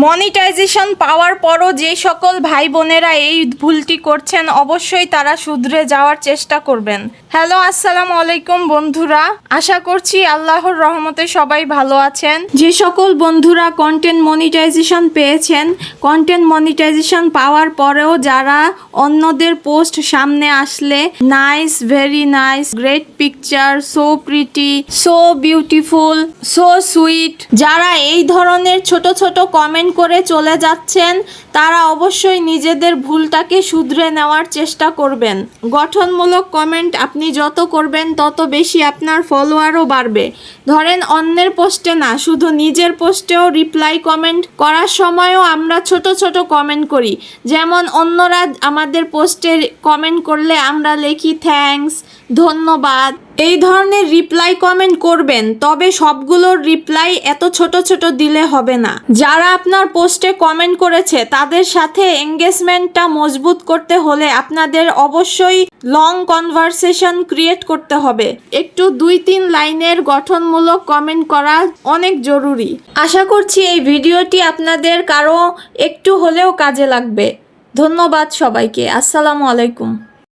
Monetization পাওয়ার পরও যে সকল ভাই বোনেরা এই ভুলটি করছেন অবশ্যই তারা শুধরে যাওয়ার চেষ্টা করবেন। হ্যালো, আসসালামু আলাইকুম বন্ধুরা, আশা করছি আল্লাহর রহমতে সবাই ভালো আছেন। যে সকল বন্ধুরা কন্টেন্ট মনিটাইজেশন পেয়েছেন, কন্টেন্ট মনিটাইজেশন পাওয়ার পরেও যারা অন্যদের পোস্ট সামনে আসলে nice, very nice, great picture, so pretty, so beautiful, so sweet, যারা এই ধরনের ছোট ছোট কমেন্ট করে চলে যাচ্ছেন তারা অবশ্যই নিজেদের ভুলটাকে শুধরে নেওয়ার চেষ্টা করবেন। গঠনমূলক কমেন্ট আপনি যত করবেন তত বেশি আপনার ফলোয়ারও বাড়বে। ধরেন অন্যের পোস্টে না, শুধু নিজের পোস্টেও রিপ্লাই কমেন্ট করার সময়ও আমরা ছোট ছোট কমেন্ট করি। যেমন অন্যরা আমাদের পোস্টে কমেন্ট করলে আমরা লিখি থ্যাঙ্কস, ধন্যবাদ, এই ধরনের রিপ্লাই কমেন্ট করবেন। তবে সবগুলোর রিপ্লাই এত ছোট ছোট দিলে হবে না। যারা আপনার পোস্টে কমেন্ট করেছে তাদের সাথে এঙ্গেজমেন্টটা মজবুত করতে হলে আপনাদের অবশ্যই লং কনভারসেশন ক্রিয়েট করতে হবে। একটু 2-3 লাইনের গঠনমূলক কমেন্ট করা অনেক জরুরি। আশা করছি এই ভিডিওটি আপনাদের কারো একটু হলেও কাজে লাগবে। ধন্যবাদ সবাইকে। আসসালামু আলাইকুম।